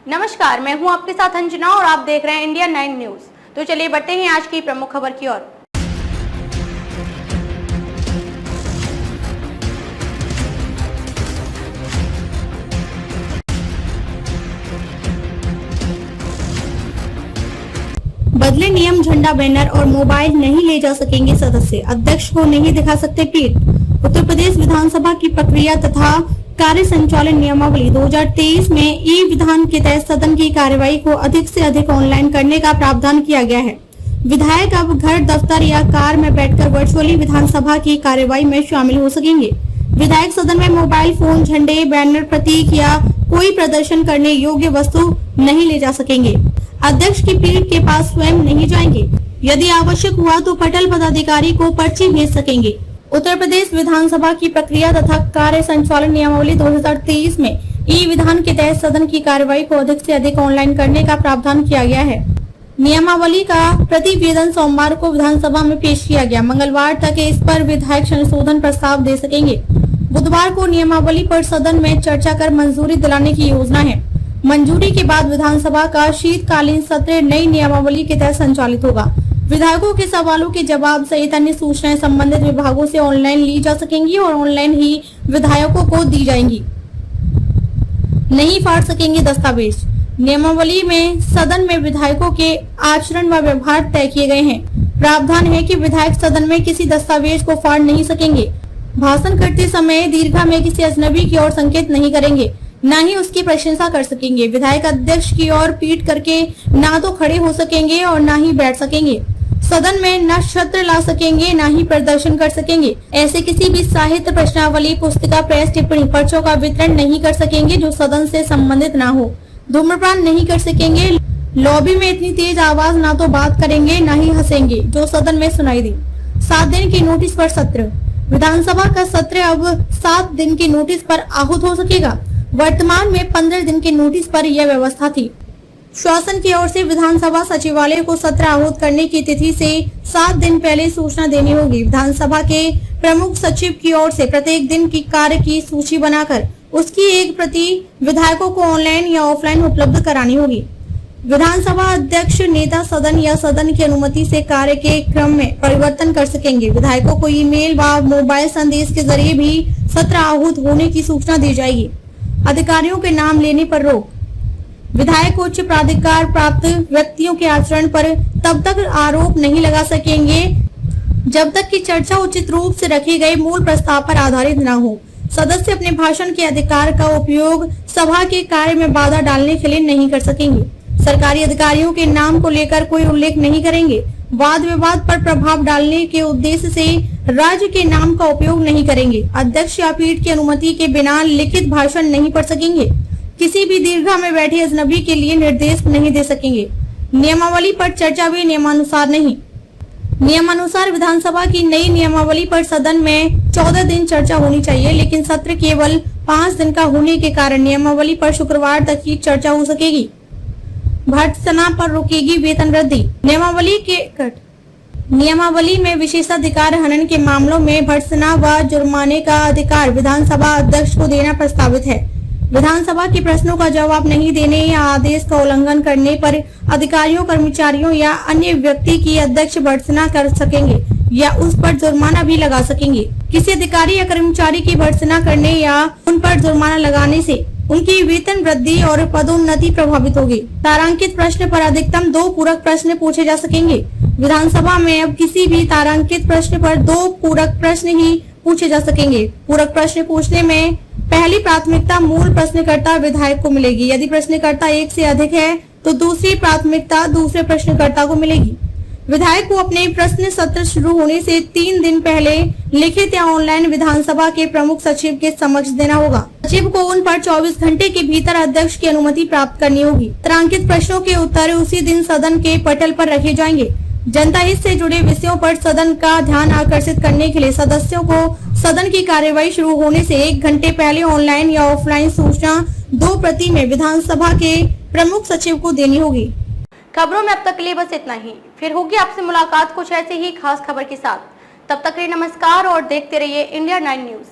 नमस्कार, मैं हूं आपके साथ अंजना और आप देख रहे हैं इंडिया 9 न्यूज। तो चलिए बढ़ते हैं आज की प्रमुख खबर की ओर। बदले नियम, झंडा, बैनर और मोबाइल नहीं ले जा सकेंगे सदस्य, अध्यक्ष को नहीं दिखा सकते पीठ। उत्तर प्रदेश विधानसभा की प्रक्रिया तथा कार्य संचालन नियमावली 2023 में ई विधान के तहत सदन की कार्यवाही को अधिक से अधिक ऑनलाइन करने का प्रावधान किया गया है। विधायक अब घर, दफ्तर या कार में बैठकर वर्चुअली विधानसभा की कार्यवाही में शामिल हो सकेंगे। विधायक सदन में मोबाइल फोन, झंडे, बैनर, प्रतीक या कोई प्रदर्शन करने योग्य वस्तु नहीं ले जा सकेंगे। अध्यक्ष की पीठ के पास स्वयं नहीं जाएंगे। यदि आवश्यक हुआ तो पटल पदाधिकारी को पर्ची भेज सकेंगे। उत्तर प्रदेश विधानसभा की प्रक्रिया तथा कार्य संचालन नियमावली 2023 में ई विधान के तहत सदन की कार्यवाही को अधिक से अधिक ऑनलाइन करने का प्रावधान किया गया है। नियमावली का प्रतिवेदन सोमवार को विधानसभा में पेश किया गया। मंगलवार तक इस पर विधायक संशोधन प्रस्ताव दे सकेंगे। बुधवार को नियमावली पर सदन में चर्चा कर मंजूरी दिलाने की योजना है। मंजूरी के बाद विधानसभा का शीतकालीन सत्र नई नियमावली के तहत संचालित होगा। विधायकों के सवालों के जवाब सहित अन्य सूचनाएं संबंधित विभागों से ऑनलाइन ली जा सकेंगी और ऑनलाइन ही विधायकों को दी जाएंगी। नहीं फाड़ सकेंगे दस्तावेज। नियमावली में सदन में विधायकों के आचरण व व्यवहार तय किए गए हैं। प्रावधान है कि विधायक सदन में किसी दस्तावेज को फाड़ नहीं सकेंगे। भाषण करते समय दीर्घा में किसी अजनबी की ओर संकेत नहीं करेंगे, न ही उसकी प्रशंसा कर सकेंगे। विधायक अध्यक्ष की ओर पीठ करके ना तो खड़े हो सकेंगे और न ही बैठ सकेंगे। सदन में न छत्र ला सकेंगे, न ही प्रदर्शन कर सकेंगे। ऐसे किसी भी साहित्य, प्रश्नावली, पुस्तिका, प्रेस टिप्पणी, पर्चों का वितरण नहीं कर सकेंगे जो सदन से संबंधित न हो। धूम्रपान नहीं कर सकेंगे। लॉबी में इतनी तेज आवाज ना तो बात करेंगे, न ही हंसेंगे जो सदन में सुनाई दे। 7 दिन की नोटिस पर सत्र। विधानसभा का सत्र अब 7 दिन की नोटिस पर आहूत हो सकेगा। वर्तमान में 15 दिन की नोटिस पर यह व्यवस्था थी। शासन की ओर से विधानसभा सचिवालय को सत्र आहूत करने की तिथि से 7 दिन पहले सूचना देनी होगी। विधानसभा के प्रमुख सचिव की ओर से प्रत्येक दिन की कार्य की सूची बनाकर उसकी एक प्रति विधायकों को ऑनलाइन या ऑफलाइन उपलब्ध करानी होगी। विधानसभा अध्यक्ष, नेता सदन या सदन की अनुमति से कार्य के क्रम में परिवर्तन कर सकेंगे। विधायकों को ईमेल व मोबाइल संदेश के जरिए भी सत्र आहूत होने की सूचना दी जाएगी। अधिकारियों के नाम लेने पर रोक। विधायक उच्च प्राधिकार प्राप्त व्यक्तियों के आचरण पर तब तक आरोप नहीं लगा सकेंगे जब तक कि चर्चा उचित रूप से रखे गए मूल प्रस्ताव पर आधारित न हो। सदस्य अपने भाषण के अधिकार का उपयोग सभा के कार्य में बाधा डालने के लिए नहीं कर सकेंगे। सरकारी अधिकारियों के नाम को लेकर कोई उल्लेख नहीं करेंगे। वाद विवाद पर प्रभाव डालने के उद्देश्य से राज्य के नाम का उपयोग नहीं करेंगे। अध्यक्ष या पीठ की अनुमति के बिना लिखित भाषण नहीं पढ़ सकेंगे। किसी भी दीर्घा में बैठे अजनबी के लिए निर्देश नहीं दे सकेंगे। नियमावली पर चर्चा भी नियमानुसार नहीं। नियमानुसार विधानसभा की नई नियमावली पर सदन में 14 दिन चर्चा होनी चाहिए, लेकिन सत्र केवल 5 दिन का होने के कारण नियमावली पर शुक्रवार तक ही चर्चा हो सकेगी। भर्त्सना पर रुकेगी वेतन वृद्धि। नियमावली में विशेषाधिकार हनन के मामलों में भर्त्सना व जुर्माने का अधिकार विधानसभा अध्यक्ष को देना प्रस्तावित है। विधानसभा के प्रश्नों का जवाब नहीं देने या आदेश का उल्लंघन करने पर अधिकारियों, कर्मचारियों या अन्य व्यक्ति की अध्यक्ष भर्त्सना कर सकेंगे या उस पर जुर्माना भी लगा सकेंगे। किसी अधिकारी या कर्मचारी की भर्त्सना करने या उन पर जुर्माना लगाने से उनकी वेतन वृद्धि और पदोन्नति प्रभावित होगी। तारांकित प्रश्न पर अधिकतम 2 पूरक प्रश्न पूछे जा सकेंगे। विधानसभा में अब किसी भी तारांकित प्रश्न पर 2 पूरक प्रश्न ही पूछे जा सकेंगे। पूरक प्रश्न पूछने में पहली प्राथमिकता मूल प्रश्नकर्ता विधायक को मिलेगी। यदि प्रश्नकर्ता 1 से अधिक है तो दूसरी प्राथमिकता दूसरे प्रश्नकर्ता को मिलेगी। विधायक को अपने प्रश्न सत्र शुरू होने से 3 दिन पहले लिखित या ऑनलाइन विधानसभा के प्रमुख सचिव के समक्ष देना होगा। सचिव को उन पर 24 घंटे के भीतर अध्यक्ष की अनुमति प्राप्त करनी होगी। तारांकित प्रश्नों के उत्तर उसी दिन सदन के पटल पर रखे जाएंगे। जनता हित से जुड़े विषयों पर सदन का ध्यान आकर्षित करने के लिए सदस्यों को सदन की कार्यवाही शुरू होने से 1 घंटे पहले ऑनलाइन या ऑफलाइन सूचना 2 प्रति में विधानसभा के प्रमुख सचिव को देनी होगी। खबरों में अब तक के लिए बस इतना ही। फिर होगी आपसे मुलाकात कुछ ऐसे ही खास खबर के साथ। तब तक के लिए नमस्कार और देखते रहिए इंडिया 9 न्यूज।